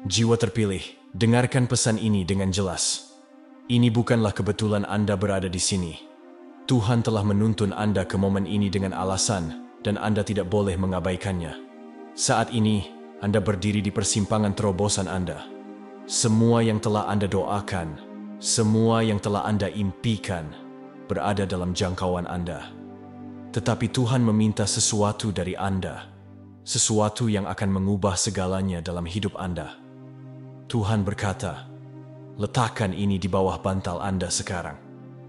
Jiwa terpilih, dengarkan pesan ini dengan jelas. Ini bukanlah kebetulan Anda berada di sini. Tuhan telah menuntun Anda ke momen ini dengan alasan, dan Anda tidak boleh mengabaikannya. Saat ini, Anda berdiri di persimpangan terobosan Anda. Semua yang telah Anda doakan, semua yang telah Anda impikan, berada dalam jangkauan Anda. Tetapi Tuhan meminta sesuatu dari Anda, sesuatu yang akan mengubah segalanya dalam hidup Anda. Tuhan berkata, letakkan ini di bawah bantal Anda sekarang.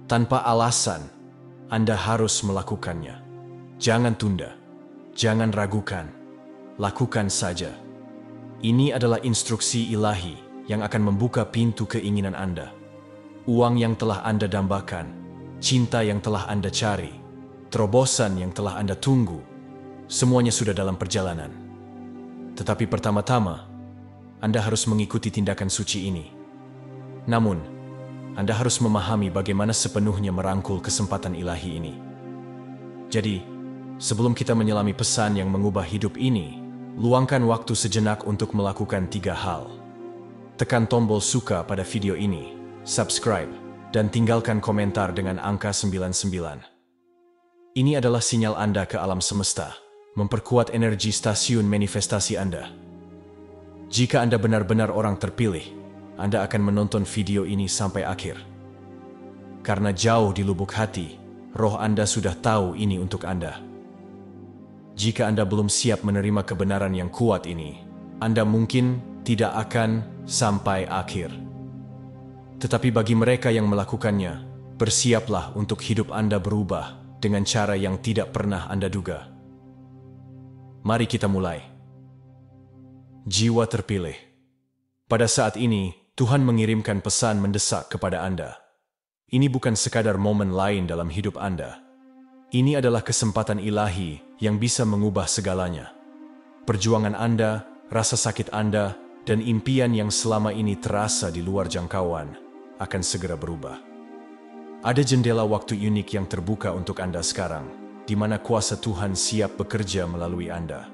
Tanpa alasan, Anda harus melakukannya. Jangan tunda, jangan ragukan, lakukan saja. Ini adalah instruksi ilahi yang akan membuka pintu keinginan Anda. Uang yang telah Anda dambakan, cinta yang telah Anda cari, terobosan yang telah Anda tunggu, semuanya sudah dalam perjalanan. Tetapi pertama-tama, Anda harus mengikuti tindakan suci ini. Namun, Anda harus memahami bagaimana sepenuhnya merangkul kesempatan ilahi ini. Jadi, sebelum kita menyelami pesan yang mengubah hidup ini, luangkan waktu sejenak untuk melakukan 3 hal. Tekan tombol suka pada video ini, subscribe, dan tinggalkan komentar dengan angka 99. Ini adalah sinyal Anda ke alam semesta, memperkuat energi stasiun manifestasi Anda. Jika Anda benar-benar orang terpilih, Anda akan menonton video ini sampai akhir. Karena jauh di lubuk hati, roh Anda sudah tahu ini untuk Anda. Jika Anda belum siap menerima kebenaran yang kuat ini, Anda mungkin tidak akan sampai akhir. Tetapi bagi mereka yang melakukannya, bersiaplah untuk hidup Anda berubah dengan cara yang tidak pernah Anda duga. Mari kita mulai. Jiwa terpilih. Pada saat ini, Tuhan mengirimkan pesan mendesak kepada Anda. Ini bukan sekadar momen lain dalam hidup Anda. Ini adalah kesempatan ilahi yang bisa mengubah segalanya. Perjuangan Anda, rasa sakit Anda, dan impian yang selama ini terasa di luar jangkauan akan segera berubah. Ada jendela waktu unik yang terbuka untuk Anda sekarang, di mana kuasa Tuhan siap bekerja melalui Anda.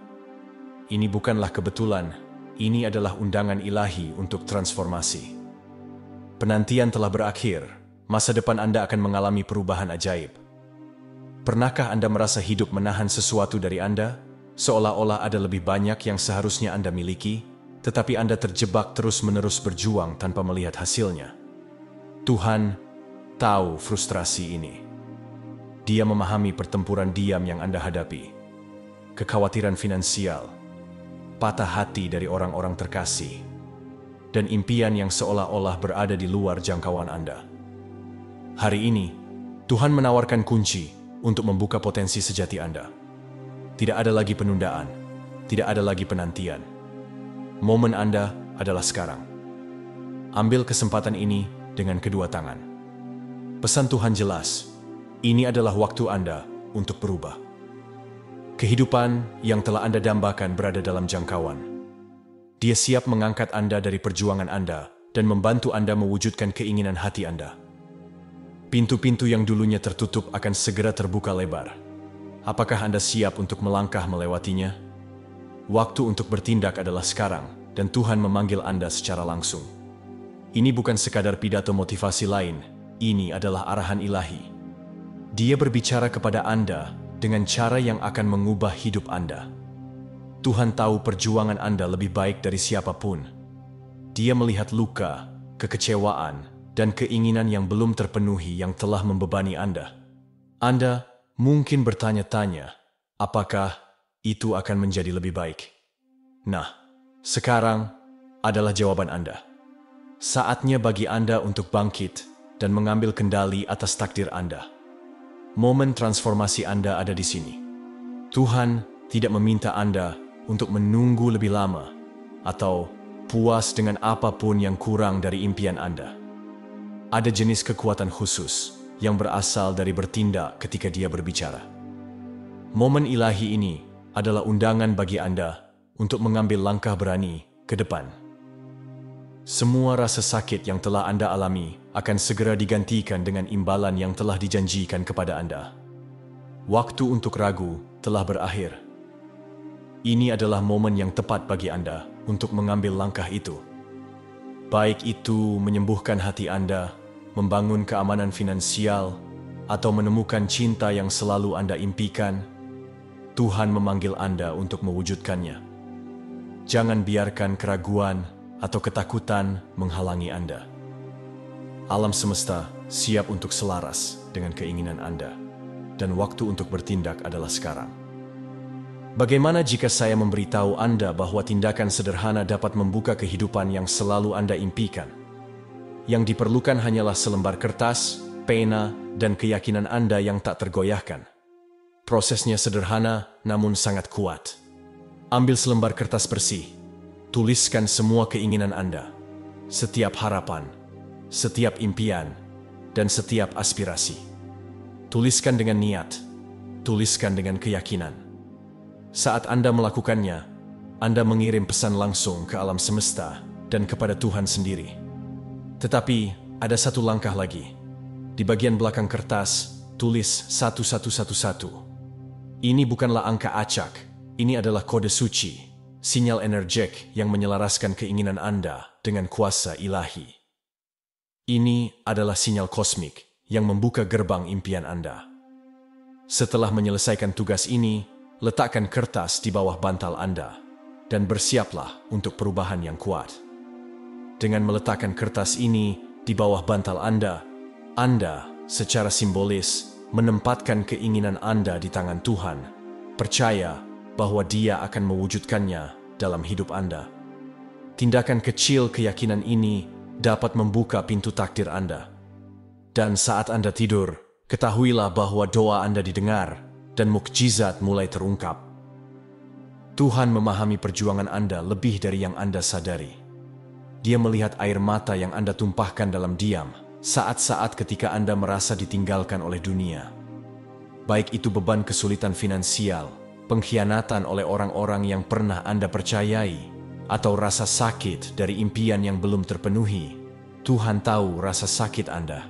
Ini bukanlah kebetulan, ini adalah undangan ilahi untuk transformasi. Penantian telah berakhir, masa depan Anda akan mengalami perubahan ajaib. Pernahkah Anda merasa hidup menahan sesuatu dari Anda? Seolah-olah ada lebih banyak yang seharusnya Anda miliki, tetapi Anda terjebak terus-menerus berjuang tanpa melihat hasilnya. Tuhan tahu frustrasi ini. Dia memahami pertempuran diam yang Anda hadapi. Kekhawatiran finansial, patah hati dari orang-orang terkasih, dan impian yang seolah-olah berada di luar jangkauan Anda. Hari ini, Tuhan menawarkan kunci untuk membuka potensi sejati Anda. Tidak ada lagi penundaan, tidak ada lagi penantian. Momen Anda adalah sekarang. Ambil kesempatan ini dengan kedua tangan. Pesan Tuhan jelas, ini adalah waktu Anda untuk berubah. Kehidupan yang telah Anda dambakan berada dalam jangkauan. Dia siap mengangkat Anda dari perjuangan Anda dan membantu Anda mewujudkan keinginan hati Anda. Pintu-pintu yang dulunya tertutup akan segera terbuka lebar. Apakah Anda siap untuk melangkah melewatinya? Waktu untuk bertindak adalah sekarang, dan Tuhan memanggil Anda secara langsung. Ini bukan sekadar pidato motivasi lain, ini adalah arahan ilahi. Dia berbicara kepada Anda dengan cara yang akan mengubah hidup Anda. Tuhan tahu perjuangan Anda lebih baik dari siapapun. Dia melihat luka, kekecewaan, dan keinginan yang belum terpenuhi yang telah membebani Anda. Anda mungkin bertanya-tanya, apakah itu akan menjadi lebih baik? Nah, sekarang adalah jawaban Anda. Saatnya bagi Anda untuk bangkit dan mengambil kendali atas takdir Anda. Momen transformasi Anda ada di sini. Tuhan tidak meminta Anda untuk menunggu lebih lama atau puas dengan apapun yang kurang dari impian Anda. Ada jenis kekuatan khusus yang berasal dari bertindak ketika Dia berbicara. Momen ilahi ini adalah undangan bagi Anda untuk mengambil langkah berani ke depan. Semua rasa sakit yang telah Anda alami akan segera digantikan dengan imbalan yang telah dijanjikan kepada Anda. Waktu untuk ragu telah berakhir. Ini adalah momen yang tepat bagi Anda untuk mengambil langkah itu. Baik itu menyembuhkan hati Anda, membangun keamanan finansial, atau menemukan cinta yang selalu Anda impikan, Tuhan memanggil Anda untuk mewujudkannya. Jangan biarkan keraguan atau ketakutan menghalangi Anda. Alam semesta siap untuk selaras dengan keinginan Anda, dan waktu untuk bertindak adalah sekarang. Bagaimana jika saya memberitahu Anda bahwa tindakan sederhana dapat membuka kehidupan yang selalu Anda impikan? Yang diperlukan hanyalah selembar kertas, pena, dan keyakinan Anda yang tak tergoyahkan. Prosesnya sederhana namun sangat kuat. Ambil selembar kertas bersih, tuliskan semua keinginan Anda, setiap harapan, setiap impian, dan setiap aspirasi. Tuliskan dengan niat, tuliskan dengan keyakinan. Saat Anda melakukannya, Anda mengirim pesan langsung ke alam semesta dan kepada Tuhan sendiri. Tetapi ada satu langkah lagi. Di bagian belakang kertas, tulis 1111. Ini bukanlah angka acak, ini adalah kode suci, sinyal energetik yang menyelaraskan keinginan Anda dengan kuasa ilahi. Ini adalah sinyal kosmik yang membuka gerbang impian Anda. Setelah menyelesaikan tugas ini, letakkan kertas di bawah bantal Anda dan bersiaplah untuk perubahan yang kuat. Dengan meletakkan kertas ini di bawah bantal Anda secara simbolis menempatkan keinginan Anda di tangan Tuhan, percaya bahwa Dia akan mewujudkannya dalam hidup Anda. Tindakan kecil keyakinan ini dapat membuka pintu takdir Anda. Dan saat Anda tidur, ketahuilah bahwa doa Anda didengar dan mukjizat mulai terungkap. Tuhan memahami perjuangan Anda lebih dari yang Anda sadari. Dia melihat air mata yang Anda tumpahkan dalam diam, saat-saat ketika Anda merasa ditinggalkan oleh dunia. Baik itu beban kesulitan finansial, pengkhianatan oleh orang-orang yang pernah Anda percayai, atau rasa sakit dari impian yang belum terpenuhi. Tuhan tahu rasa sakit Anda,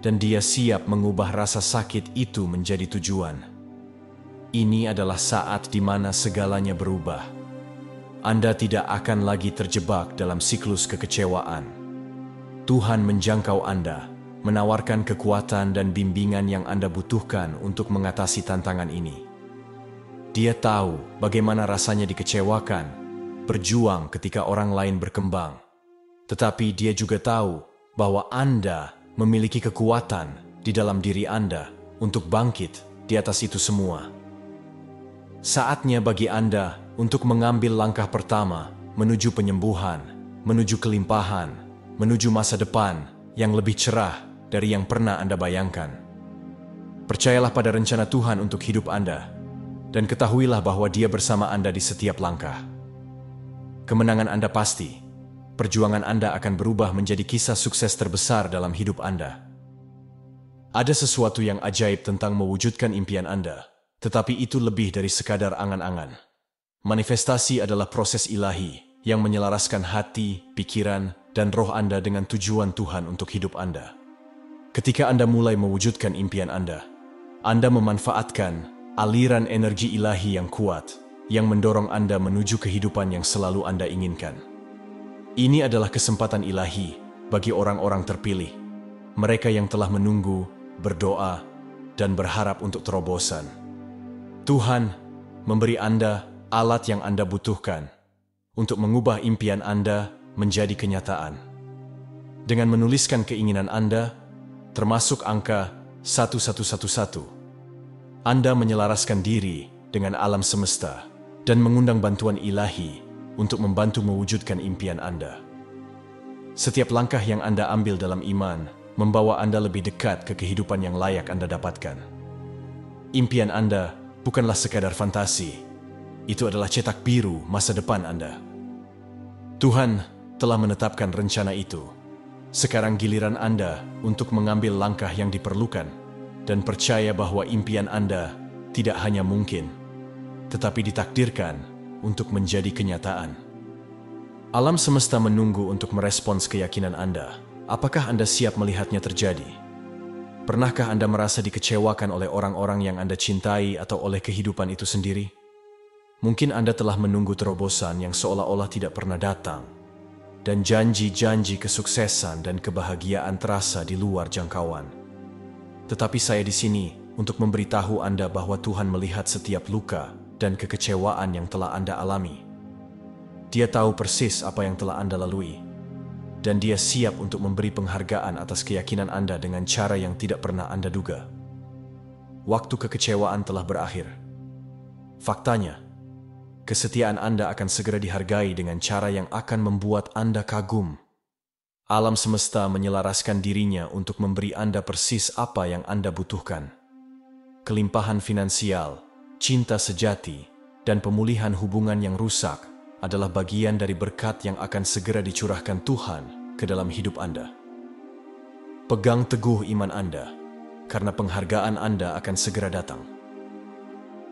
dan Dia siap mengubah rasa sakit itu menjadi tujuan. Ini adalah saat di mana segalanya berubah. Anda tidak akan lagi terjebak dalam siklus kekecewaan. Tuhan menjangkau Anda, menawarkan kekuatan dan bimbingan yang Anda butuhkan untuk mengatasi tantangan ini. Dia tahu bagaimana rasanya dikecewakan, berjuang ketika orang lain berkembang. Tetapi Dia juga tahu bahwa Anda memiliki kekuatan di dalam diri Anda untuk bangkit di atas itu semua. Saatnya bagi Anda untuk mengambil langkah pertama menuju penyembuhan, menuju kelimpahan, menuju masa depan yang lebih cerah dari yang pernah Anda bayangkan. Percayalah pada rencana Tuhan untuk hidup Anda, dan ketahuilah bahwa Dia bersama Anda di setiap langkah. Kemenangan Anda pasti, perjuangan Anda akan berubah menjadi kisah sukses terbesar dalam hidup Anda. Ada sesuatu yang ajaib tentang mewujudkan impian Anda. Tetapi itu lebih dari sekadar angan-angan. Manifestasi adalah proses ilahi yang menyelaraskan hati, pikiran, dan roh Anda dengan tujuan Tuhan untuk hidup Anda. Ketika Anda mulai mewujudkan impian Anda memanfaatkan aliran energi ilahi yang kuat yang mendorong Anda menuju kehidupan yang selalu Anda inginkan. Ini adalah kesempatan ilahi bagi orang-orang terpilih, mereka yang telah menunggu, berdoa, dan berharap untuk terobosan. Tuhan memberi Anda alat yang Anda butuhkan untuk mengubah impian Anda menjadi kenyataan. Dengan menuliskan keinginan Anda, termasuk angka 1111, Anda menyelaraskan diri dengan alam semesta dan mengundang bantuan ilahi untuk membantu mewujudkan impian Anda. Setiap langkah yang Anda ambil dalam iman membawa Anda lebih dekat ke kehidupan yang layak Anda dapatkan. Impian Anda bukanlah sekadar fantasi, itu adalah cetak biru masa depan Anda. Tuhan telah menetapkan rencana itu. Sekarang giliran Anda untuk mengambil langkah yang diperlukan dan percaya bahwa impian Anda tidak hanya mungkin, tetapi ditakdirkan untuk menjadi kenyataan. Alam semesta menunggu untuk merespons keyakinan Anda. Apakah Anda siap melihatnya terjadi? Pernahkah Anda merasa dikecewakan oleh orang-orang yang Anda cintai atau oleh kehidupan itu sendiri? Mungkin Anda telah menunggu terobosan yang seolah-olah tidak pernah datang. dan janji-janji kesuksesan dan kebahagiaan terasa di luar jangkauan. Tetapi saya di sini untuk memberitahu Anda bahwa Tuhan melihat setiap luka dan kekecewaan yang telah Anda alami. Dia tahu persis apa yang telah Anda lalui, dan Dia siap untuk memberi penghargaan atas keyakinan Anda dengan cara yang tidak pernah Anda duga. Waktu kekecewaan telah berakhir. Faktanya, kesetiaan Anda akan segera dihargai dengan cara yang akan membuat Anda kagum. Alam semesta menyelaraskan dirinya untuk memberi Anda persis apa yang Anda butuhkan. Kelimpahan finansial, cinta sejati, dan pemulihan hubungan yang rusak adalah bagian dari berkat yang akan segera dicurahkan Tuhan ke dalam hidup Anda. Pegang teguh iman Anda, karena penghargaan Anda akan segera datang.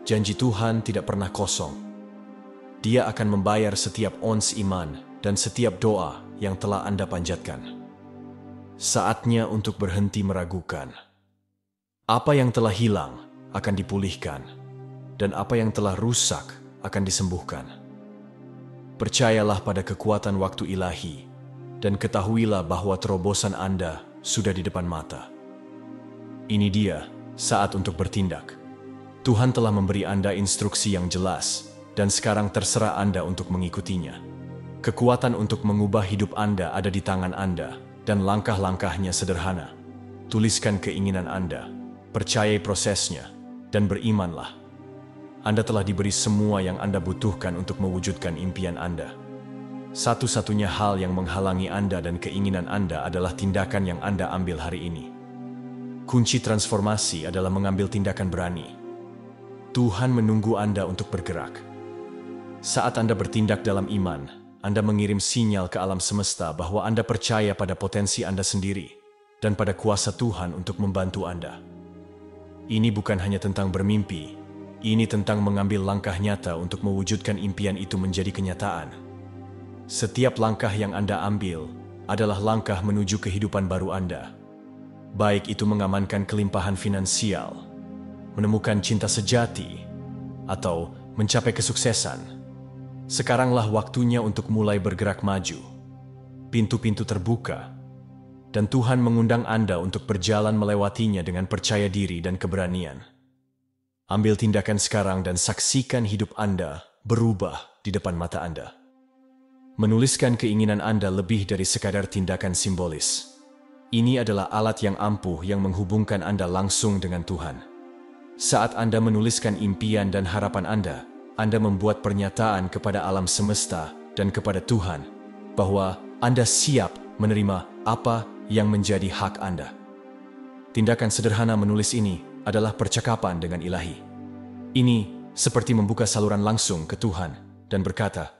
Janji Tuhan tidak pernah kosong. Dia akan membayar setiap ons iman dan setiap doa yang telah Anda panjatkan. Saatnya untuk berhenti meragukan. Apa yang telah hilang akan dipulihkan, dan apa yang telah rusak akan disembuhkan. Percayalah pada kekuatan waktu ilahi, dan ketahuilah bahwa terobosan Anda sudah di depan mata. Ini dia saat untuk bertindak. Tuhan telah memberi Anda instruksi yang jelas, dan sekarang terserah Anda untuk mengikutinya. Kekuatan untuk mengubah hidup Anda ada di tangan Anda, dan langkah-langkahnya sederhana. Tuliskan keinginan Anda, percayai prosesnya, dan berimanlah. Anda telah diberi semua yang Anda butuhkan untuk mewujudkan impian Anda. Satu-satunya hal yang menghalangi Anda dan keinginan Anda adalah tindakan yang Anda ambil hari ini. Kunci transformasi adalah mengambil tindakan berani. Tuhan menunggu Anda untuk bergerak. Saat Anda bertindak dalam iman, Anda mengirim sinyal ke alam semesta bahwa Anda percaya pada potensi Anda sendiri dan pada kuasa Tuhan untuk membantu Anda. Ini bukan hanya tentang bermimpi, ini tentang mengambil langkah nyata untuk mewujudkan impian itu menjadi kenyataan. Setiap langkah yang Anda ambil adalah langkah menuju kehidupan baru Anda. Baik itu mengamankan kelimpahan finansial, menemukan cinta sejati, atau mencapai kesuksesan. Sekaranglah waktunya untuk mulai bergerak maju. Pintu-pintu terbuka, dan Tuhan mengundang Anda untuk berjalan melewatinya dengan percaya diri dan keberanian. Ambil tindakan sekarang dan saksikan hidup Anda berubah di depan mata Anda. Menuliskan keinginan Anda lebih dari sekadar tindakan simbolis. Ini adalah alat yang ampuh yang menghubungkan Anda langsung dengan Tuhan. Saat Anda menuliskan impian dan harapan Anda membuat pernyataan kepada alam semesta dan kepada Tuhan bahwa Anda siap menerima apa yang menjadi hak Anda. Tindakan sederhana menulis ini adalah percakapan dengan Ilahi. Ini seperti membuka saluran langsung ke Tuhan dan berkata,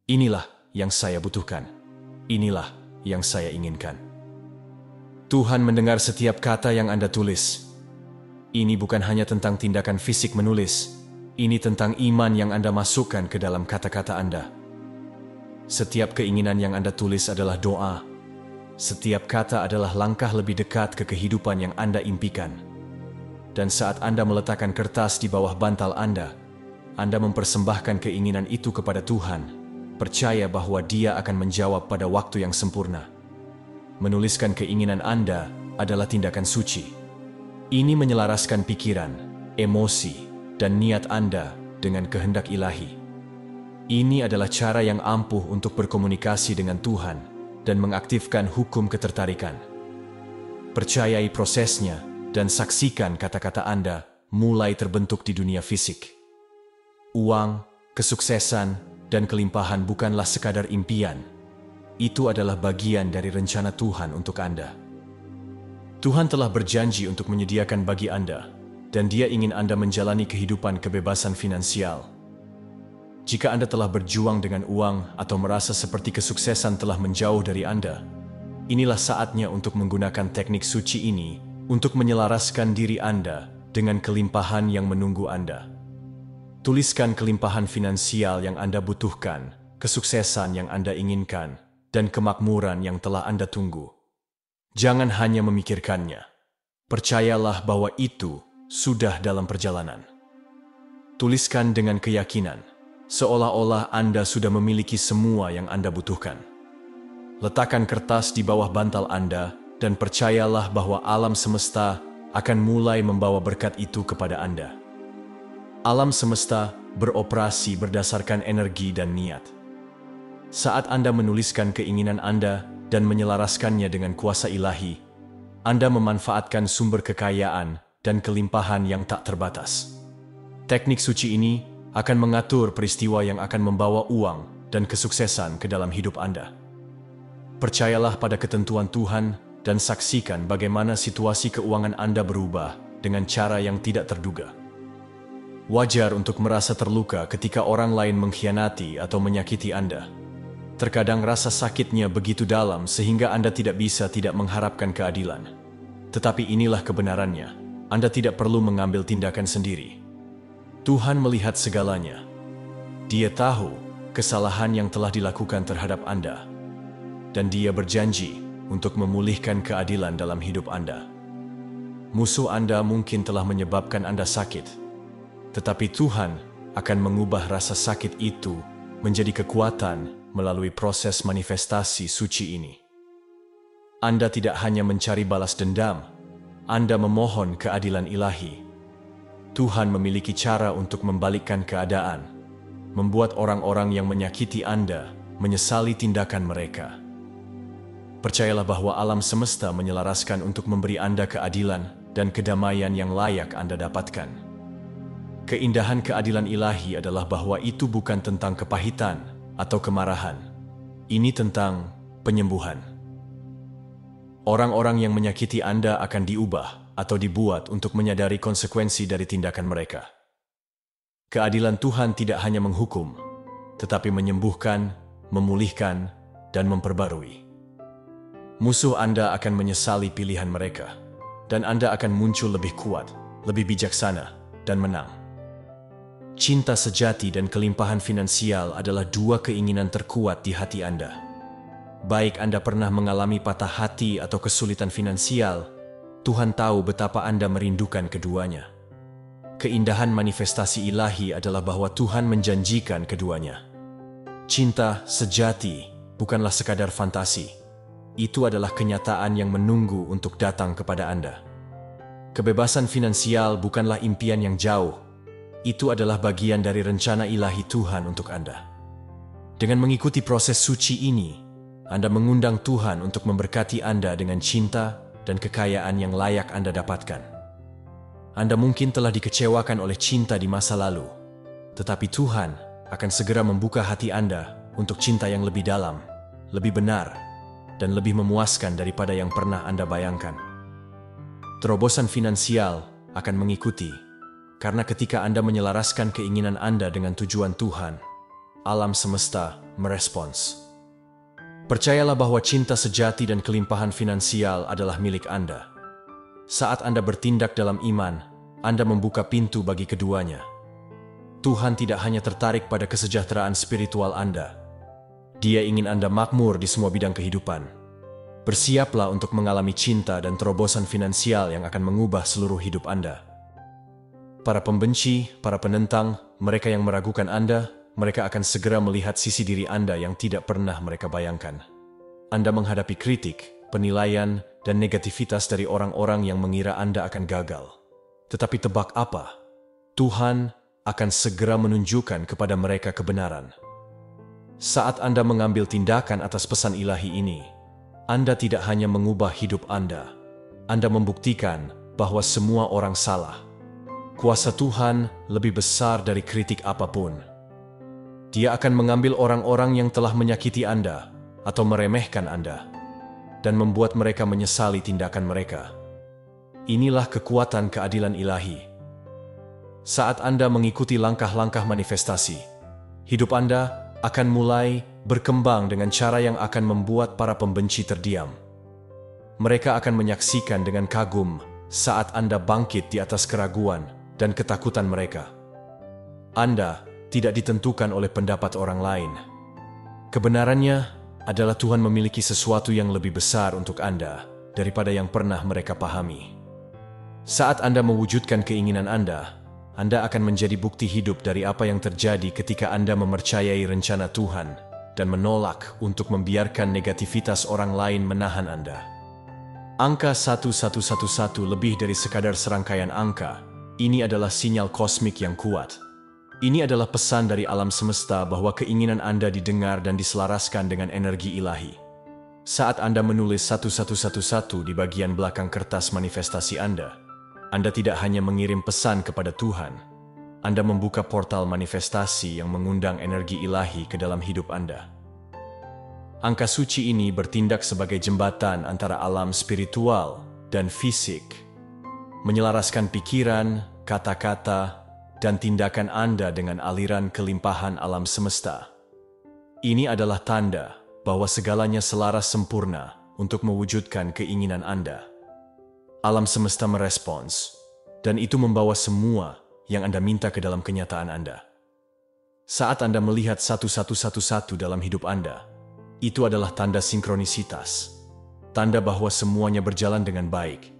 "Inilah yang saya butuhkan. Inilah yang saya inginkan." Tuhan mendengar setiap kata yang Anda tulis. Ini bukan hanya tentang tindakan fisik menulis, ini tentang iman yang Anda masukkan ke dalam kata-kata Anda. Setiap keinginan yang Anda tulis adalah doa. Setiap kata adalah langkah lebih dekat ke kehidupan yang Anda impikan. Dan saat Anda meletakkan kertas di bawah bantal Anda mempersembahkan keinginan itu kepada Tuhan, percaya bahwa Dia akan menjawab pada waktu yang sempurna. Menuliskan keinginan Anda adalah tindakan suci. Ini menyelaraskan pikiran, emosi, dan niat Anda dengan kehendak Ilahi. Ini adalah cara yang ampuh untuk berkomunikasi dengan Tuhan dan mengaktifkan hukum ketertarikan. Percayai prosesnya dan saksikan kata-kata Anda mulai terbentuk di dunia fisik. Uang, kesuksesan, dan kelimpahan bukanlah sekadar impian. Itu adalah bagian dari rencana Tuhan untuk Anda. Tuhan telah berjanji untuk menyediakan bagi Anda, dan Dia ingin Anda menjalani kehidupan kebebasan finansial. Jika Anda telah berjuang dengan uang atau merasa seperti kesuksesan telah menjauh dari Anda, inilah saatnya untuk menggunakan teknik suci ini untuk menyelaraskan diri Anda dengan kelimpahan yang menunggu Anda. Tuliskan kelimpahan finansial yang Anda butuhkan, kesuksesan yang Anda inginkan, dan kemakmuran yang telah Anda tunggu. Jangan hanya memikirkannya. Percayalah bahwa itu sudah dalam perjalanan. Tuliskan dengan keyakinan, seolah-olah Anda sudah memiliki semua yang Anda butuhkan. letakkan kertas di bawah bantal Anda dan percayalah bahwa alam semesta akan mulai membawa berkat itu kepada Anda. Alam semesta beroperasi berdasarkan energi dan niat. Saat Anda menuliskan keinginan Anda dan menyelaraskannya dengan kuasa ilahi, Anda memanfaatkan sumber kekayaan dan kelimpahan yang tak terbatas. Teknik suci ini akan mengatur peristiwa yang akan membawa uang dan kesuksesan ke dalam hidup Anda. Percayalah pada ketentuan Tuhan dan saksikan bagaimana situasi keuangan Anda berubah dengan cara yang tidak terduga. Wajar untuk merasa terluka ketika orang lain mengkhianati atau menyakiti Anda. Terkadang rasa sakitnya begitu dalam sehingga Anda tidak bisa tidak mengharapkan keadilan. Tetapi inilah kebenarannya. Anda tidak perlu mengambil tindakan sendiri. Tuhan melihat segalanya. Dia tahu kesalahan yang telah dilakukan terhadap Anda. Dan Dia berjanji untuk memulihkan keadilan dalam hidup Anda. Musuh Anda mungkin telah menyebabkan Anda sakit, tetapi Tuhan akan mengubah rasa sakit itu menjadi kekuatan melalui proses manifestasi suci ini. Anda tidak hanya mencari balas dendam, Anda memohon keadilan ilahi. Tuhan memiliki cara untuk membalikkan keadaan, membuat orang-orang yang menyakiti Anda menyesali tindakan mereka. Percayalah bahwa alam semesta menyelaraskan untuk memberi Anda keadilan dan kedamaian yang layak Anda dapatkan. Keindahan keadilan ilahi adalah bahwa itu bukan tentang kepahitan atau kemarahan. Ini tentang penyembuhan. Orang-orang yang menyakiti Anda akan diubah atau dibuat untuk menyadari konsekuensi dari tindakan mereka. Keadilan Tuhan tidak hanya menghukum, tetapi menyembuhkan, memulihkan, dan memperbarui. Musuh Anda akan menyesali pilihan mereka, dan Anda akan muncul lebih kuat, lebih bijaksana, dan menang. Cinta sejati dan kelimpahan finansial adalah dua keinginan terkuat di hati Anda. Baik Anda pernah mengalami patah hati atau kesulitan finansial, Tuhan tahu betapa Anda merindukan keduanya. Keindahan manifestasi ilahi adalah bahwa Tuhan menjanjikan keduanya. Cinta sejati bukanlah sekadar fantasi. Itu adalah kenyataan yang menunggu untuk datang kepada Anda. Kebebasan finansial bukanlah impian yang jauh. Itu adalah bagian dari rencana ilahi Tuhan untuk Anda. Dengan mengikuti proses suci ini, Anda mengundang Tuhan untuk memberkati Anda dengan cinta dan kekayaan yang layak Anda dapatkan. Anda mungkin telah dikecewakan oleh cinta di masa lalu, tetapi Tuhan akan segera membuka hati Anda untuk cinta yang lebih dalam, lebih benar, dan lebih memuaskan daripada yang pernah Anda bayangkan. Terobosan finansial akan mengikuti, karena ketika Anda menyelaraskan keinginan Anda dengan tujuan Tuhan, alam semesta merespons. Percayalah bahwa cinta sejati dan kelimpahan finansial adalah milik Anda. Saat Anda bertindak dalam iman, Anda membuka pintu bagi keduanya. Tuhan tidak hanya tertarik pada kesejahteraan spiritual Anda. Dia ingin Anda makmur di semua bidang kehidupan. Bersiaplah untuk mengalami cinta dan terobosan finansial yang akan mengubah seluruh hidup Anda. Para pembenci, para penentang, mereka yang meragukan Anda, mereka akan segera melihat sisi diri Anda yang tidak pernah mereka bayangkan. Anda menghadapi kritik, penilaian, dan negativitas dari orang-orang yang mengira Anda akan gagal. Tetapi tebak apa? Tuhan akan segera menunjukkan kepada mereka kebenaran. Saat Anda mengambil tindakan atas pesan ilahi ini, Anda tidak hanya mengubah hidup Anda membuktikan bahwa semua orang salah. Kuasa Tuhan lebih besar dari kritik apapun. Dia akan mengambil orang-orang yang telah menyakiti Anda atau meremehkan Anda dan membuat mereka menyesali tindakan mereka. Inilah kekuatan keadilan ilahi. Saat Anda mengikuti langkah-langkah manifestasi, hidup Anda akan mulai berkembang dengan cara yang akan membuat para pembenci terdiam. Mereka akan menyaksikan dengan kagum saat Anda bangkit di atas keraguan dan ketakutan mereka. Anda tidak ditentukan oleh pendapat orang lain. Kebenarannya adalah Tuhan memiliki sesuatu yang lebih besar untuk Anda daripada yang pernah mereka pahami. Saat Anda mewujudkan keinginan Anda akan menjadi bukti hidup dari apa yang terjadi ketika Anda mempercayai rencana Tuhan dan menolak untuk membiarkan negativitas orang lain menahan Anda. Angka 1111 lebih dari sekadar serangkaian angka. Ini adalah sinyal kosmik yang kuat. Ini adalah pesan dari alam semesta bahwa keinginan Anda didengar dan diselaraskan dengan energi ilahi. Saat Anda menulis 1111 di bagian belakang kertas manifestasi Anda tidak hanya mengirim pesan kepada Tuhan, Anda membuka portal manifestasi yang mengundang energi ilahi ke dalam hidup Anda. Angka suci ini bertindak sebagai jembatan antara alam spiritual dan fisik, menyelaraskan pikiran, kata-kata, dan tindakan Anda dengan aliran kelimpahan alam semesta. Ini adalah tanda bahwa segalanya selaras sempurna untuk mewujudkan keinginan Anda. Alam semesta merespons, dan itu membawa semua yang Anda minta ke dalam kenyataan Anda. Saat Anda melihat 1111 dalam hidup Anda, itu adalah tanda sinkronisitas, tanda bahwa semuanya berjalan dengan baik.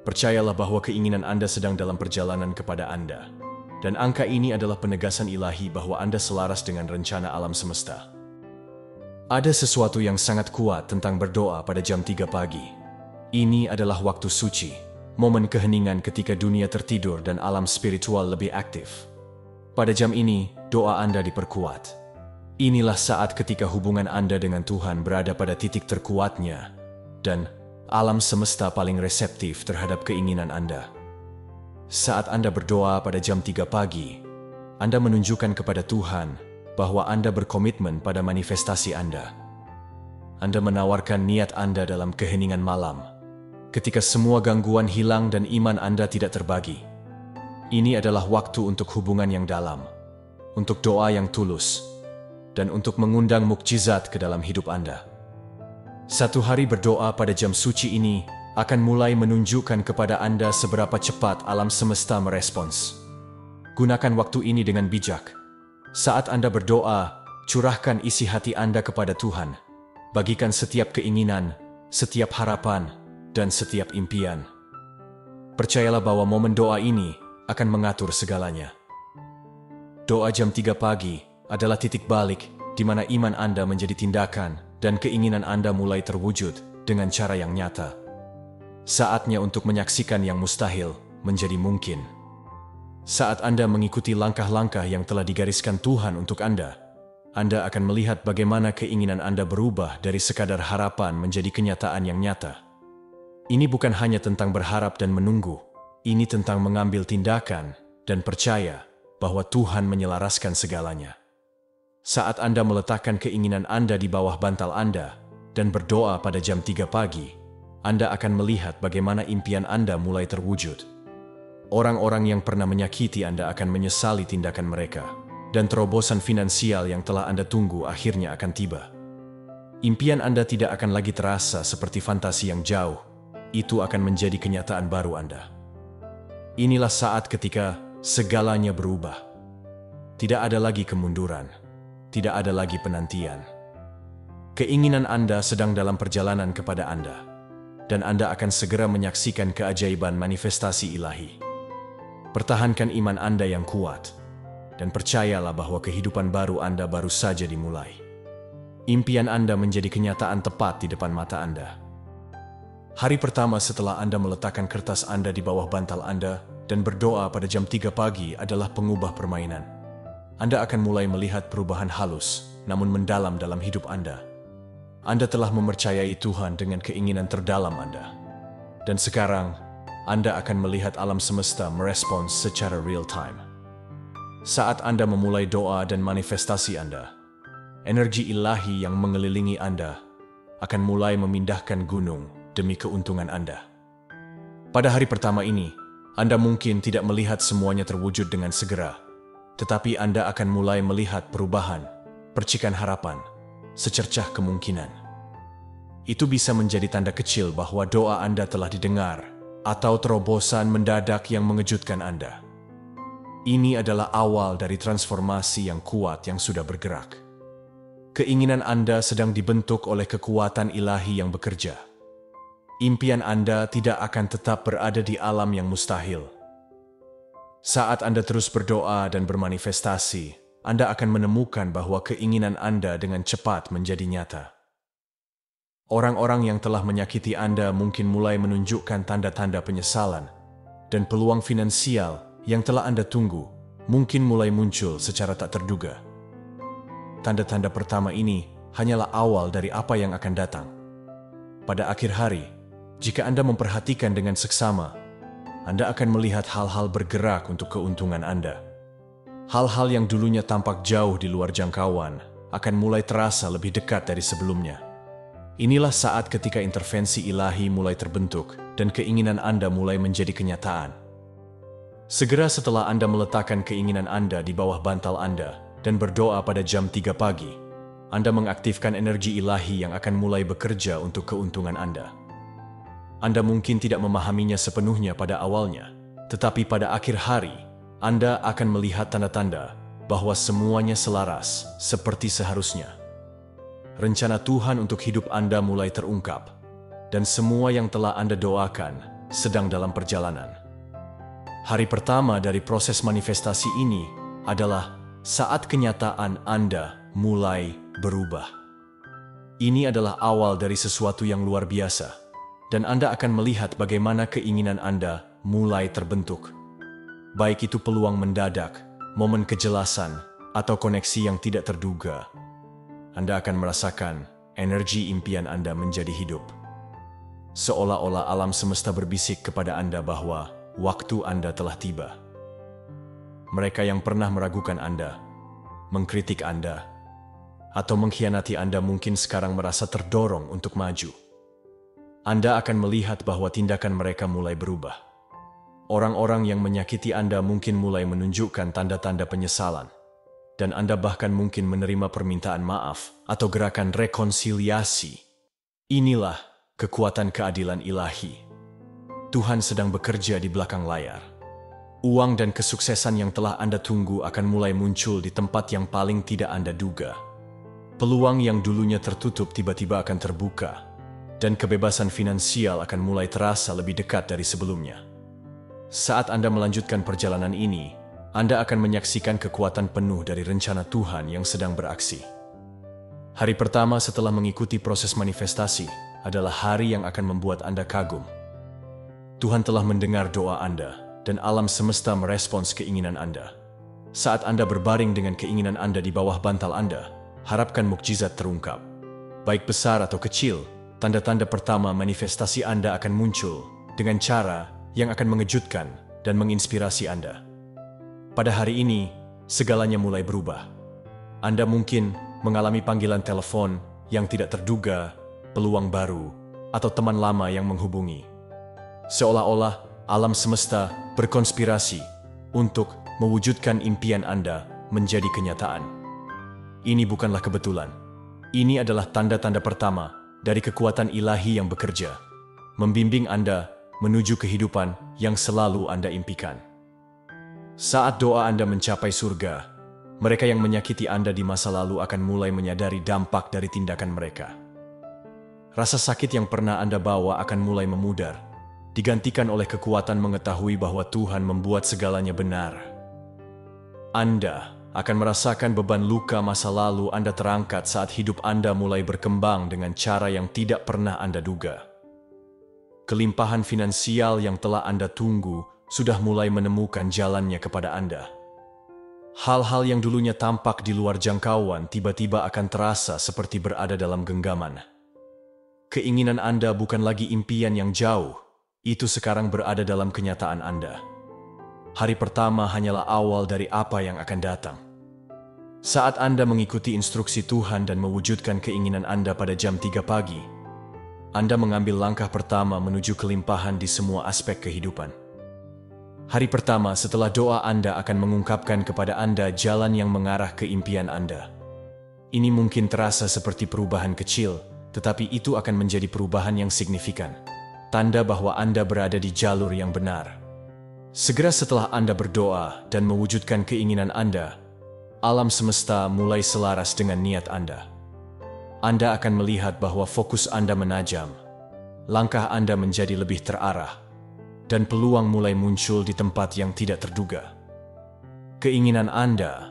Percayalah bahwa keinginan Anda sedang dalam perjalanan kepada Anda, dan angka ini adalah penegasan ilahi bahwa Anda selaras dengan rencana alam semesta. Ada sesuatu yang sangat kuat tentang berdoa pada jam 3 pagi. Ini adalah waktu suci, momen keheningan ketika dunia tertidur dan alam spiritual lebih aktif. Pada jam ini, doa Anda diperkuat. Inilah saat ketika hubungan Anda dengan Tuhan berada pada titik terkuatnya, dan alam semesta paling reseptif terhadap keinginan Anda. Saat Anda berdoa pada jam 3 pagi, Anda menunjukkan kepada Tuhan bahwa Anda berkomitmen pada manifestasi Anda. Anda menawarkan niat Anda dalam keheningan malam, ketika semua gangguan hilang dan iman Anda tidak terbagi. Ini adalah waktu untuk hubungan yang dalam, untuk doa yang tulus, dan untuk mengundang mukjizat ke dalam hidup Anda. Satu hari berdoa pada jam suci ini akan mulai menunjukkan kepada Anda seberapa cepat alam semesta merespons. Gunakan waktu ini dengan bijak. Saat Anda berdoa, curahkan isi hati Anda kepada Tuhan. Bagikan setiap keinginan, setiap harapan, dan setiap impian. Percayalah bahwa momen doa ini akan mengatur segalanya. Doa jam 3 pagi adalah titik balik di mana iman Anda menjadi tindakan dan keinginan Anda mulai terwujud dengan cara yang nyata. Saatnya untuk menyaksikan yang mustahil menjadi mungkin. Saat Anda mengikuti langkah-langkah yang telah digariskan Tuhan untuk Anda akan melihat bagaimana keinginan Anda berubah dari sekadar harapan menjadi kenyataan yang nyata. Ini bukan hanya tentang berharap dan menunggu, ini tentang mengambil tindakan dan percaya bahwa Tuhan menyelaraskan segalanya. Saat Anda meletakkan keinginan Anda di bawah bantal Anda dan berdoa pada jam 3 pagi, Anda akan melihat bagaimana impian Anda mulai terwujud. Orang-orang yang pernah menyakiti Anda akan menyesali tindakan mereka, dan terobosan finansial yang telah Anda tunggu akhirnya akan tiba. Impian Anda tidak akan lagi terasa seperti fantasi yang jauh, itu akan menjadi kenyataan baru Anda. Inilah saat ketika segalanya berubah. Tidak ada lagi kemunduran. Tidak ada lagi penantian. Keinginan Anda sedang dalam perjalanan kepada Anda, dan Anda akan segera menyaksikan keajaiban manifestasi ilahi. Pertahankan iman Anda yang kuat, dan percayalah bahwa kehidupan baru Anda baru saja dimulai. Impian Anda menjadi kenyataan tepat di depan mata Anda. Hari pertama setelah Anda meletakkan kertas Anda di bawah bantal Anda dan berdoa pada jam 3 pagi adalah pengubah permainan. Anda akan mulai melihat perubahan halus, namun mendalam dalam hidup Anda. Anda telah mempercayai Tuhan dengan keinginan terdalam Anda. Dan sekarang, Anda akan melihat alam semesta merespons secara real time. Saat Anda memulai doa dan manifestasi Anda, energi ilahi yang mengelilingi Anda akan mulai memindahkan gunung demi keuntungan Anda. Pada hari pertama ini, Anda mungkin tidak melihat semuanya terwujud dengan segera, tetapi Anda akan mulai melihat perubahan, percikan harapan, secercah kemungkinan. Itu bisa menjadi tanda kecil bahwa doa Anda telah didengar, atau terobosan mendadak yang mengejutkan Anda. Ini adalah awal dari transformasi yang kuat yang sudah bergerak. Keinginan Anda sedang dibentuk oleh kekuatan ilahi yang bekerja. Impian Anda tidak akan tetap berada di alam yang mustahil. Saat Anda terus berdoa dan bermanifestasi, Anda akan menemukan bahwa keinginan Anda dengan cepat menjadi nyata. Orang-orang yang telah menyakiti Anda mungkin mulai menunjukkan tanda-tanda penyesalan, dan peluang finansial yang telah Anda tunggu mungkin mulai muncul secara tak terduga. Tanda-tanda pertama ini hanyalah awal dari apa yang akan datang. Pada akhir hari, jika Anda memperhatikan dengan seksama, Anda akan melihat hal-hal bergerak untuk keuntungan Anda. Hal-hal yang dulunya tampak jauh di luar jangkauan akan mulai terasa lebih dekat dari sebelumnya. Inilah saat ketika intervensi ilahi mulai terbentuk dan keinginan Anda mulai menjadi kenyataan. Segera setelah Anda meletakkan keinginan Anda di bawah bantal Anda dan berdoa pada jam 3 pagi, Anda mengaktifkan energi ilahi yang akan mulai bekerja untuk keuntungan Anda. Anda mungkin tidak memahaminya sepenuhnya pada awalnya, tetapi pada akhir hari, Anda akan melihat tanda-tanda bahwa semuanya selaras seperti seharusnya. Rencana Tuhan untuk hidup Anda mulai terungkap, dan semua yang telah Anda doakan sedang dalam perjalanan. Hari pertama dari proses manifestasi ini adalah saat kenyataan Anda mulai berubah. Ini adalah awal dari sesuatu yang luar biasa, dan Anda akan melihat bagaimana keinginan Anda mulai terbentuk. Baik itu peluang mendadak, momen kejelasan, atau koneksi yang tidak terduga. Anda akan merasakan energi impian Anda menjadi hidup. Seolah-olah alam semesta berbisik kepada Anda bahwa waktu Anda telah tiba. Mereka yang pernah meragukan Anda, mengkritik Anda, atau mengkhianati Anda mungkin sekarang merasa terdorong untuk maju. Anda akan melihat bahwa tindakan mereka mulai berubah. Orang-orang yang menyakiti Anda mungkin mulai menunjukkan tanda-tanda penyesalan, dan Anda bahkan mungkin menerima permintaan maaf atau gerakan rekonsiliasi. Inilah kekuatan keadilan ilahi. Tuhan sedang bekerja di belakang layar. Uang dan kesuksesan yang telah Anda tunggu akan mulai muncul di tempat yang paling tidak Anda duga. Peluang yang dulunya tertutup tiba-tiba akan terbuka, dan kebebasan finansial akan mulai terasa lebih dekat dari sebelumnya. Saat Anda melanjutkan perjalanan ini, Anda akan menyaksikan kekuatan penuh dari rencana Tuhan yang sedang beraksi. Hari pertama setelah mengikuti proses manifestasi adalah hari yang akan membuat Anda kagum. Tuhan telah mendengar doa Anda, dan alam semesta merespons keinginan Anda. Saat Anda berbaring dengan keinginan Anda di bawah bantal Anda, harapkan mukjizat terungkap. Baik besar atau kecil, tanda-tanda pertama manifestasi Anda akan muncul dengan cara yang akan mengejutkan dan menginspirasi Anda. Pada hari ini, segalanya mulai berubah. Anda mungkin mengalami panggilan telepon yang tidak terduga, peluang baru, atau teman lama yang menghubungi. Seolah-olah alam semesta berkonspirasi untuk mewujudkan impian Anda menjadi kenyataan. Ini bukanlah kebetulan. Ini adalah tanda-tanda pertama dari kekuatan ilahi yang bekerja, membimbing Anda menuju kehidupan yang selalu Anda impikan. Saat doa Anda mencapai surga, mereka yang menyakiti Anda di masa lalu akan mulai menyadari dampak dari tindakan mereka. Rasa sakit yang pernah Anda bawa akan mulai memudar, digantikan oleh kekuatan mengetahui bahwa Tuhan membuat segalanya benar. Anda akan merasakan beban luka masa lalu Anda terangkat saat hidup Anda mulai berkembang dengan cara yang tidak pernah Anda duga. Kelimpahan finansial yang telah Anda tunggu sudah mulai menemukan jalannya kepada Anda. Hal-hal yang dulunya tampak di luar jangkauan tiba-tiba akan terasa seperti berada dalam genggaman. Keinginan Anda bukan lagi impian yang jauh, itu sekarang berada dalam kenyataan Anda. Hari pertama hanyalah awal dari apa yang akan datang. Saat Anda mengikuti instruksi Tuhan dan mewujudkan keinginan Anda pada jam 3 pagi, Anda mengambil langkah pertama menuju kelimpahan di semua aspek kehidupan. Hari pertama setelah doa Anda akan mengungkapkan kepada Anda jalan yang mengarah ke impian Anda. Ini mungkin terasa seperti perubahan kecil, tetapi itu akan menjadi perubahan yang signifikan. Tanda bahwa Anda berada di jalur yang benar. Segera setelah Anda berdoa dan mewujudkan keinginan Anda, alam semesta mulai selaras dengan niat Anda. Anda akan melihat bahwa fokus Anda menajam, langkah Anda menjadi lebih terarah, dan peluang mulai muncul di tempat yang tidak terduga. Keinginan Anda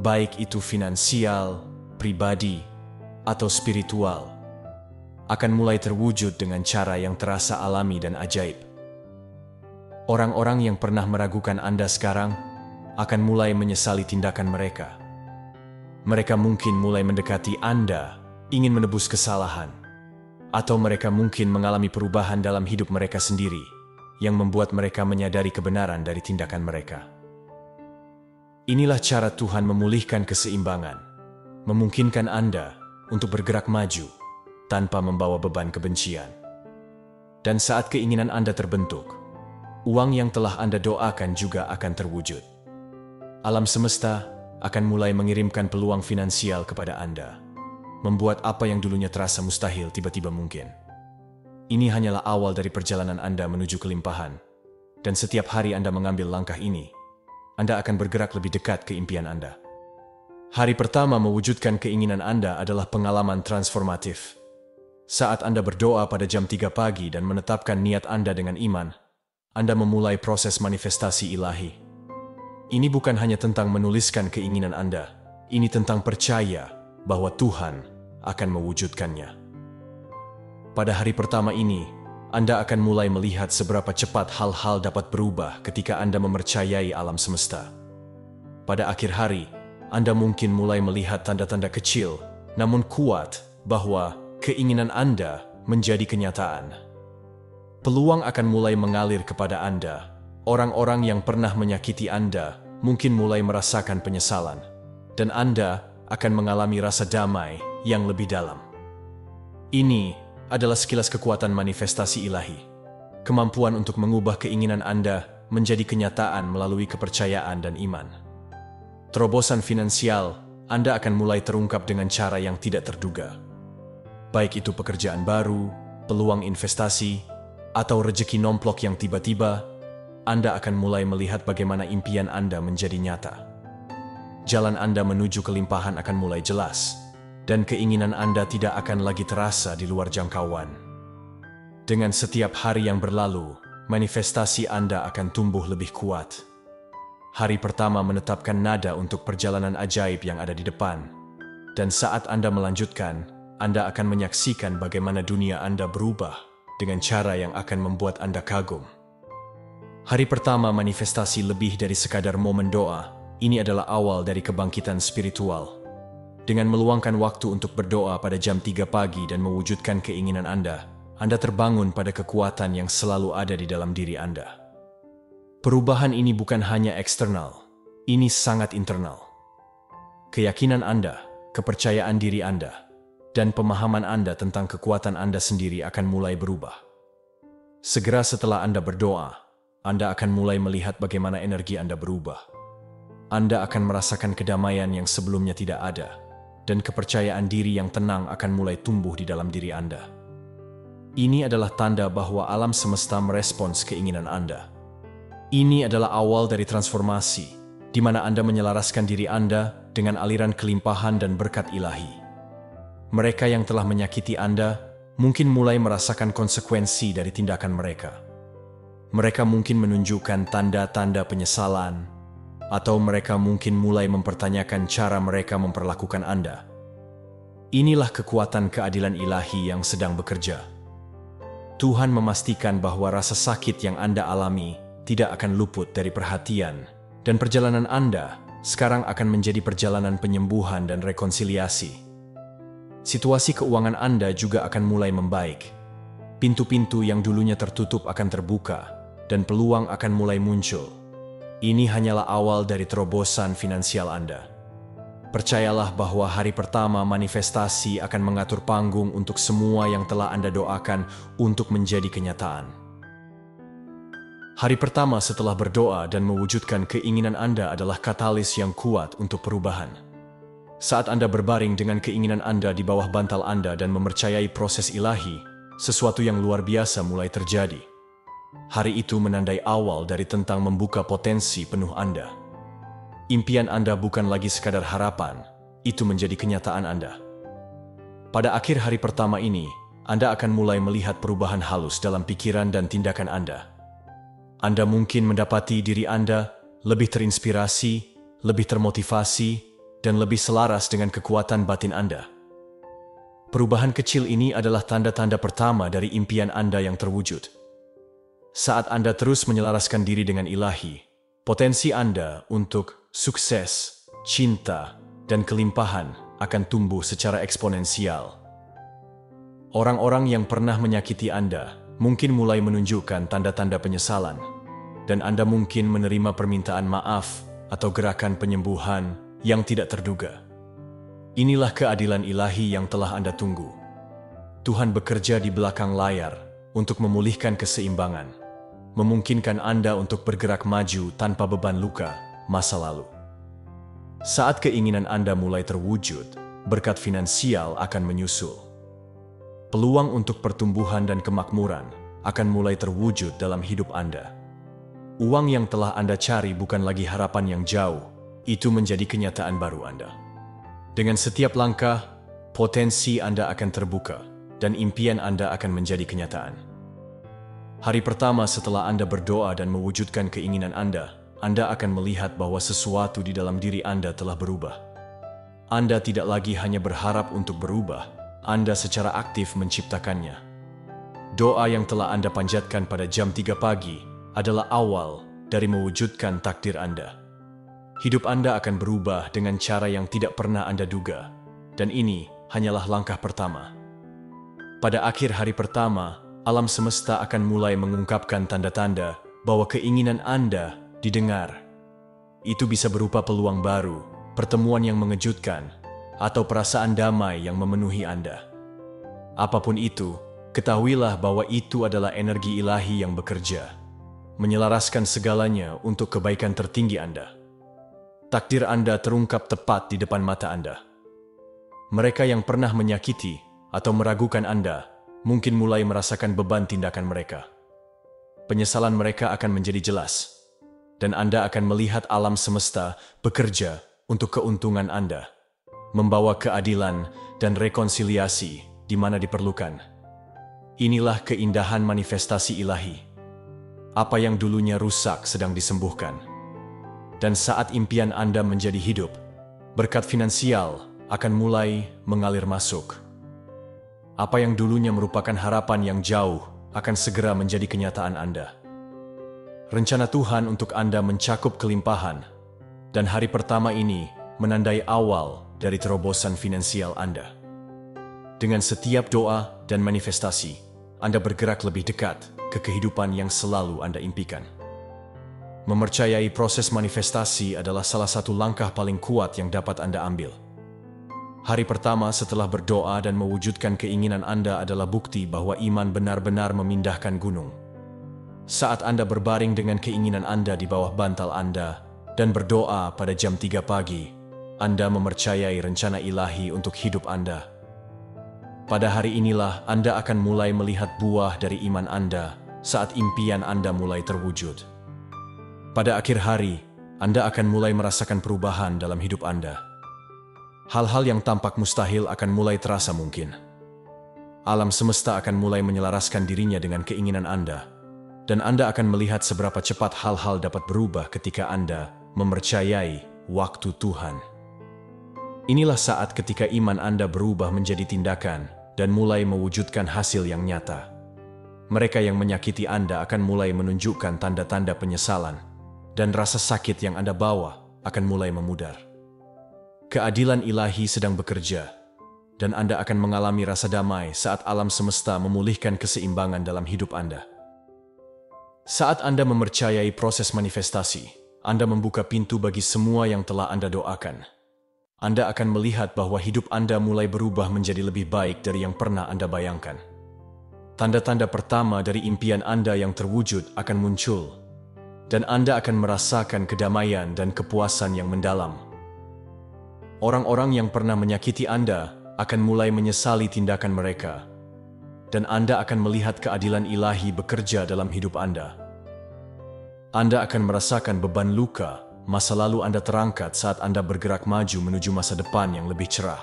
baik itu finansial, pribadi, atau spiritual, akan mulai terwujud dengan cara yang terasa alami dan ajaib. Orang-orang yang pernah meragukan Anda sekarang akan mulai menyesali tindakan mereka. Mereka mungkin mulai mendekati Anda, ingin menebus kesalahan, atau mereka mungkin mengalami perubahan dalam hidup mereka sendiri yang membuat mereka menyadari kebenaran dari tindakan mereka. Inilah cara Tuhan memulihkan keseimbangan, memungkinkan Anda untuk bergerak maju tanpa membawa beban kebencian. Dan saat keinginan Anda terbentuk, uang yang telah Anda doakan juga akan terwujud. Alam semesta akan mulai mengirimkan peluang finansial kepada Anda, membuat apa yang dulunya terasa mustahil tiba-tiba mungkin. Ini hanyalah awal dari perjalanan Anda menuju kelimpahan, dan setiap hari Anda mengambil langkah ini, Anda akan bergerak lebih dekat ke impian Anda. Hari pertama mewujudkan keinginan Anda adalah pengalaman transformatif. Saat Anda berdoa pada jam 3 pagi dan menetapkan niat Anda dengan iman, Anda memulai proses manifestasi ilahi. Ini bukan hanya tentang menuliskan keinginan Anda, ini tentang percaya bahwa Tuhan akan mewujudkannya. Pada hari pertama ini, Anda akan mulai melihat seberapa cepat hal-hal dapat berubah ketika Anda mempercayai alam semesta. Pada akhir hari, Anda mungkin mulai melihat tanda-tanda kecil, namun kuat, bahwa keinginan Anda menjadi kenyataan. Peluang akan mulai mengalir kepada Anda. Orang-orang yang pernah menyakiti Anda mungkin mulai merasakan penyesalan, dan Anda akan mengalami rasa damai yang lebih dalam. Ini adalah sekilas kekuatan manifestasi ilahi, kemampuan untuk mengubah keinginan Anda menjadi kenyataan melalui kepercayaan dan iman. Terobosan finansial Anda akan mulai terungkap dengan cara yang tidak terduga. Baik itu pekerjaan baru, peluang investasi, atau rezeki nomplok yang tiba-tiba, Anda akan mulai melihat bagaimana impian Anda menjadi nyata. Jalan Anda menuju kelimpahan akan mulai jelas, dan keinginan Anda tidak akan lagi terasa di luar jangkauan. Dengan setiap hari yang berlalu, manifestasi Anda akan tumbuh lebih kuat. Hari pertama menetapkan nada untuk perjalanan ajaib yang ada di depan, dan saat Anda melanjutkan, Anda akan menyaksikan bagaimana dunia Anda berubah dengan cara yang akan membuat Anda kagum. Hari pertama manifestasi lebih dari sekadar momen doa. Ini adalah awal dari kebangkitan spiritual. Dengan meluangkan waktu untuk berdoa pada jam 3 pagi dan mewujudkan keinginan Anda terbangun pada kekuatan yang selalu ada di dalam diri Anda. Perubahan ini bukan hanya eksternal, ini sangat internal. Keyakinan Anda, kepercayaan diri Anda, dan pemahaman Anda tentang kekuatan Anda sendiri akan mulai berubah. Segera setelah Anda berdoa, Anda akan mulai melihat bagaimana energi Anda berubah. Anda akan merasakan kedamaian yang sebelumnya tidak ada, dan kepercayaan diri yang tenang akan mulai tumbuh di dalam diri Anda. Ini adalah tanda bahwa alam semesta merespons keinginan Anda. Ini adalah awal dari transformasi, di mana Anda menyelaraskan diri Anda dengan aliran kelimpahan dan berkat ilahi. Mereka yang telah menyakiti Anda mungkin mulai merasakan konsekuensi dari tindakan mereka. Mereka mungkin menunjukkan tanda-tanda penyesalan, atau mereka mungkin mulai mempertanyakan cara mereka memperlakukan Anda. Inilah kekuatan keadilan ilahi yang sedang bekerja. Tuhan memastikan bahwa rasa sakit yang Anda alami tidak akan luput dari perhatian, dan perjalanan Anda sekarang akan menjadi perjalanan penyembuhan dan rekonsiliasi. Situasi keuangan Anda juga akan mulai membaik. Pintu-pintu yang dulunya tertutup akan terbuka, dan peluang akan mulai muncul. Ini hanyalah awal dari terobosan finansial Anda. Percayalah bahwa hari pertama manifestasi akan mengatur panggung untuk semua yang telah Anda doakan untuk menjadi kenyataan. Hari pertama setelah berdoa dan mewujudkan keinginan Anda adalah katalis yang kuat untuk perubahan. Saat Anda berbaring dengan keinginan Anda di bawah bantal Anda dan mempercayai proses ilahi, sesuatu yang luar biasa mulai terjadi. Hari itu menandai awal dari tentang membuka potensi penuh Anda. Impian Anda bukan lagi sekadar harapan, itu menjadi kenyataan Anda. Pada akhir hari pertama ini, Anda akan mulai melihat perubahan halus dalam pikiran dan tindakan Anda. Anda mungkin mendapati diri Anda lebih terinspirasi, lebih termotivasi, dan lebih selaras dengan kekuatan batin Anda. Perubahan kecil ini adalah tanda-tanda pertama dari impian Anda yang terwujud. Saat Anda terus menyelaraskan diri dengan ilahi, potensi Anda untuk sukses, cinta, dan kelimpahan akan tumbuh secara eksponensial. Orang-orang yang pernah menyakiti Anda mungkin mulai menunjukkan tanda-tanda penyesalan, dan Anda mungkin menerima permintaan maaf atau gerakan penyembuhan yang tidak terduga. Inilah keadilan ilahi yang telah Anda tunggu. Tuhan bekerja di belakang layar untuk memulihkan keseimbangan, memungkinkan Anda untuk bergerak maju tanpa beban luka masa lalu. Saat keinginan Anda mulai terwujud, berkat finansial akan menyusul. Peluang untuk pertumbuhan dan kemakmuran akan mulai terwujud dalam hidup Anda. Uang yang telah Anda cari bukan lagi harapan yang jauh, itu menjadi kenyataan baru Anda. Dengan setiap langkah, potensi Anda akan terbuka dan impian Anda akan menjadi kenyataan. Hari pertama setelah Anda berdoa dan mewujudkan keinginan Anda akan melihat bahwa sesuatu di dalam diri Anda telah berubah. Anda tidak lagi hanya berharap untuk berubah, Anda secara aktif menciptakannya. Doa yang telah Anda panjatkan pada jam 3 pagi adalah awal dari mewujudkan takdir Anda. Hidup Anda akan berubah dengan cara yang tidak pernah Anda duga, dan ini hanyalah langkah pertama. Pada akhir hari pertama, alam semesta akan mulai mengungkapkan tanda-tanda bahwa keinginan Anda didengar. Itu bisa berupa peluang baru, pertemuan yang mengejutkan, atau perasaan damai yang memenuhi Anda. Apapun itu, ketahuilah bahwa itu adalah energi ilahi yang bekerja, menyelaraskan segalanya untuk kebaikan tertinggi Anda. Takdir Anda terungkap tepat di depan mata Anda. Mereka yang pernah menyakiti atau meragukan Anda mungkin mulai merasakan beban tindakan mereka. Penyesalan mereka akan menjadi jelas, dan Anda akan melihat alam semesta bekerja untuk keuntungan Anda, membawa keadilan dan rekonsiliasi di mana diperlukan. Inilah keindahan manifestasi ilahi. Apa yang dulunya rusak sedang disembuhkan. Dan saat impian Anda menjadi hidup, berkat finansial akan mulai mengalir masuk. Apa yang dulunya merupakan harapan yang jauh akan segera menjadi kenyataan Anda. Rencana Tuhan untuk Anda mencakup kelimpahan, dan hari pertama ini menandai awal dari terobosan finansial Anda. Dengan setiap doa dan manifestasi, Anda bergerak lebih dekat ke kehidupan yang selalu Anda impikan. Mempercayai proses manifestasi adalah salah satu langkah paling kuat yang dapat Anda ambil. Hari pertama setelah berdoa dan mewujudkan keinginan Anda adalah bukti bahwa iman benar-benar memindahkan gunung. Saat Anda berbaring dengan keinginan Anda di bawah bantal Anda dan berdoa pada jam 3 pagi, Anda mempercayai rencana ilahi untuk hidup Anda. Pada hari inilah Anda akan mulai melihat buah dari iman Anda saat impian Anda mulai terwujud. Pada akhir hari, Anda akan mulai merasakan perubahan dalam hidup Anda. Hal-hal yang tampak mustahil akan mulai terasa mungkin. Alam semesta akan mulai menyelaraskan dirinya dengan keinginan Anda, dan Anda akan melihat seberapa cepat hal-hal dapat berubah ketika Anda mempercayai waktu Tuhan. Inilah saat ketika iman Anda berubah menjadi tindakan dan mulai mewujudkan hasil yang nyata. Mereka yang menyakiti Anda akan mulai menunjukkan tanda-tanda penyesalan, dan rasa sakit yang Anda bawa akan mulai memudar. Keadilan ilahi sedang bekerja, dan Anda akan mengalami rasa damai saat alam semesta memulihkan keseimbangan dalam hidup Anda. Saat Anda mempercayai proses manifestasi, Anda membuka pintu bagi semua yang telah Anda doakan. Anda akan melihat bahwa hidup Anda mulai berubah menjadi lebih baik dari yang pernah Anda bayangkan. Tanda-tanda pertama dari impian Anda yang terwujud akan muncul, dan Anda akan merasakan kedamaian dan kepuasan yang mendalam. Orang-orang yang pernah menyakiti Anda akan mulai menyesali tindakan mereka, dan Anda akan melihat keadilan ilahi bekerja dalam hidup Anda. Anda akan merasakan beban luka, masa lalu Anda terangkat saat Anda bergerak maju menuju masa depan yang lebih cerah.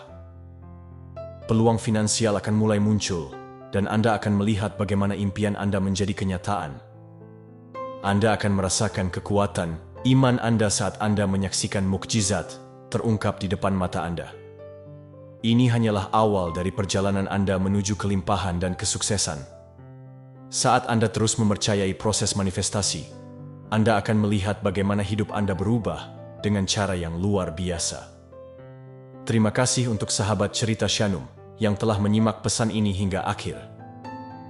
Peluang finansial akan mulai muncul, dan Anda akan melihat bagaimana impian Anda menjadi kenyataan. Anda akan merasakan kekuatan iman Anda saat Anda menyaksikan mukjizat terungkap di depan mata Anda. Ini hanyalah awal dari perjalanan Anda menuju kelimpahan dan kesuksesan. Saat Anda terus mempercayai proses manifestasi, Anda akan melihat bagaimana hidup Anda berubah dengan cara yang luar biasa. Terima kasih untuk sahabat cerita Shanum yang telah menyimak pesan ini hingga akhir.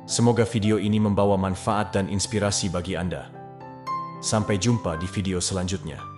Semoga video ini membawa manfaat dan inspirasi bagi Anda. Sampai jumpa di video selanjutnya.